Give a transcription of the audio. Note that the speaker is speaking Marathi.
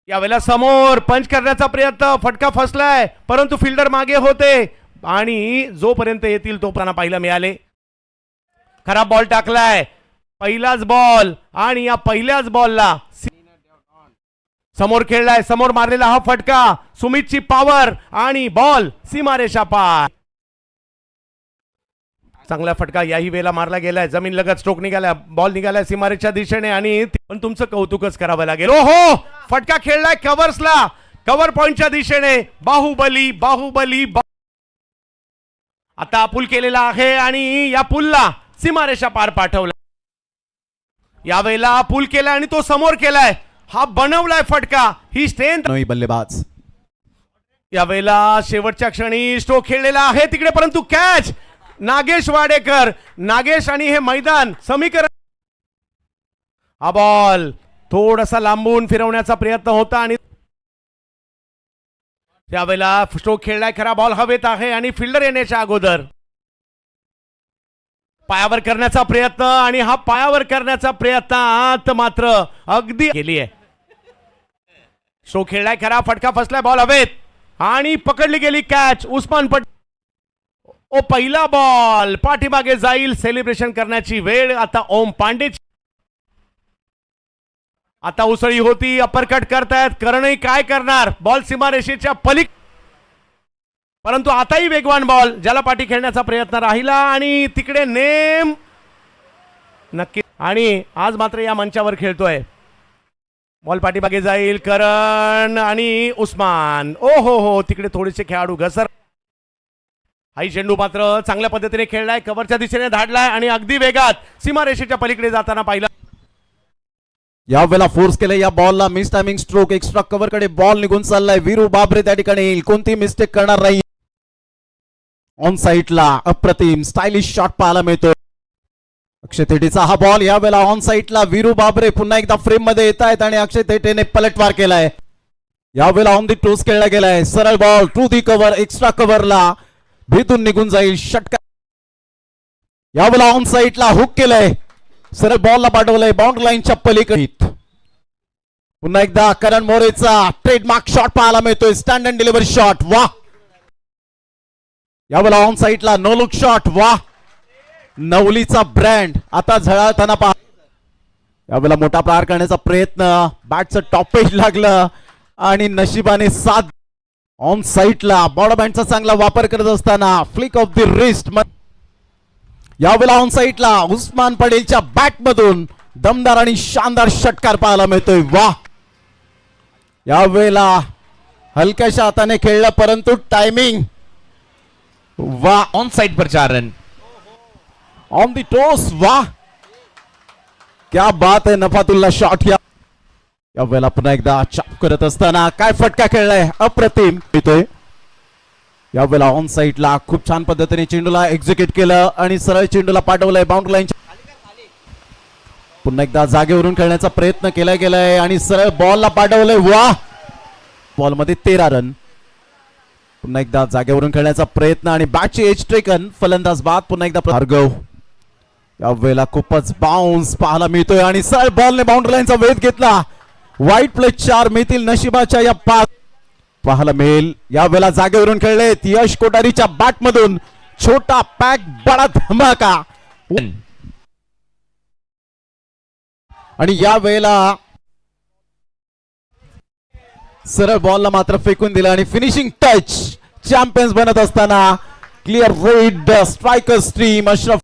यावेळेला समोर पंच करण्याचा प्रयत्न, फटका फसलाय परंतु फिल्डर मागे होते आणि जोपर्यंत येतील तोपर्यंत पाहायला मिळाले. खराब बॉल टाकलाय, पहिलाच बॉल आणि या पहिल्याच बॉलला समोर खेळलाय, समोर मारलेला हा फटका, सुमितची पॉवर आणि बॉल सीमारेषा पार. चांगला फटका याही वेळेला मारला गेलाय, जमीन लगत स्ट्रोक निघाला, बॉल निघालाय सीमारेच्या दिशेने आणि पण तुमचं कौतुकच करावं लागेल. ओहो, फटका खेळलाय कव्हर्सला, कव्हर पॉइंटच्या दिशेने. बाहुबली बाहुबली आता पूल केलेला आहे आणि या पुलला सीमारेषा पार पाठवला. यावेळेला पूल केलाय आणि तो समोर केलाय, हा बनवलाय फटका, ही स्ट्रेंथ बल्लेबाज. यावेळेला शेवटच्या क्षणी स्ट्रोक खेळलेला आहे तिकडे परंतु कॅच नागेश वाडेकर. नागेश आणि हे मैदान समीकरण. हा बॉल थोडासा लांबून फिरवण्याचा प्रयत्न होता आणि त्यावेळेला स्ट्रोक खेळलाय, खरा बॉल हवेत आहे आणि फिल्डर येण्याच्या अगोदर पायावर करण्याचा प्रयत्न आणि हा पायावर करण्याचा प्रयत्न मात्र अगदी केली आहे. स्ट्रोक खेळलाय, खरा फटका फसलाय, बॉल हवेत आणि पकडली गेली कॅच. उस्मान ओ पहिला बॉल पाठीमागे जाईल, सेलिब्रेशन करण्याची वेळ आता ओम पांडे. आता उसळी होती, अपरकट करतायत, करणही काय करणार, बॉल सीमारेषेच्या पलीकडे परंतु आताही वेगवान बॉल, ज्याला पाठी खेळण्याचा प्रयत्न राहिला आणि तिकडे नेम नक्की. आणि आज मात्र या मंचावर खेळतोय, बॉल पाठीमागे जाईल, करण आणि उस्मान. ओ हो तिकडे थोडेसे खेळाडू घसर. हाई चेंडू मात्र चांगल्या पद्धतीने खेळलाय, कव्हरच्या दिशेने धाडलाय आणि अगदी वेगात सीमारेषेच्या पलीकडे जाताना पाहिलं. यावेळेला फोर्स केले, या बॉलला miss timing stroke, extra cover कडे बॉल निघून चाललाय. वीरू बाबरे त्या ठिकाणी येईल, कोणती मिस्टेक करणार नाही. ऑन साइडला अप्रतिम स्टायलिश शॉट पाहायला मिळतोय. अक्षय थेटेचा हा बॉल, यावेळेला ऑन साइडला वीरू बाबरे पुन्हा एकदा फ्रेम मध्ये येत आहेत आणि अक्षय थेटेने पलटवार केलाय. यावेळेला ऑन दी टोस खेळला गेलाय, सरळ ball to the cover, extra कव्हरला भीतून निघून जाईल, षटकार. यावेळेला ऑन साइडला हुक केलंय, सरळ बॉलला पाठवलंय बाउंड्री लाईनच्या पलीकडे. पुन्हा एकदा करण मोरेचा ट्रेडमार्क शॉट पाहायला मिळतोय, स्टँड अँड डिलिव्हरी शॉट. वाह, यावेळेला ऑन साइडला नो लुक शॉट. वाह, नवलीचा ब्रँड आता झळाळताना पहा. यावेळेला मोठा प्रहार करण्याचा प्रयत्न, बॅटचं टॉपेज लागलं आणि नशिबाने साथ. ऑन साइडला बॉर्डर बँडचा चांगला वापर करत असताना फ्लिक ऑफ द रिस्ट. यावेळेला ऑन साइडला उस्मान पटेलच्या बॅट मधून दमदार आणि शानदार षटकार पाहायला मिळतोय. वाह, यावेळेला हलक्याशा हाताने खेळलं परंतु टायमिंग. वाह, ऑन साइड पर 4 रन. On the toss. वाह, क्या बात है, नफातुल्ला शॉट. यावेळेला पुन्हा एकदा चाप करत असताना काय फटका खेळलाय, अप्रतिम येतोय. यावेळेला ऑन साइडला खूप छान पद्धतीने चेंडूला एक्झिक्यूट केलं आणि सरळ चेंडूला पाठवलंय बाउंड्री लाईन. पुन्हा एकदा जागेवरून खेळण्याचा प्रयत्न केला गेलाय आणि सरळ बॉलला पाठवलंय. वाह, बॉल मध्ये 13 रन. पुन्हा एकदा जागेवरून खेळण्याचा प्रयत्न आणि बॅटची एज टेकन, फलंदाज बाद. पुन्हा एकदा भार्गव. यावेळेला खूपच बाउन्स पाहायला मिळतोय आणि सरळ बॉलने बाउंड्री लाईनचा वेध घेतला. वाईट प्ले 4 मिळतील नशिबाच्या या 5 पाहायला मिळेल. यावेळेला जागेवरून खेळलेत यश कोठारीच्या बॅट मधून छोटा पॅक बडा धमाका. आणि या वेळेला सरळ बॉलला मात्र फेकून दिला आणि फिनिशिंग टच. चॅम्पियन्स बनत असताना clear red striker stream Ashraf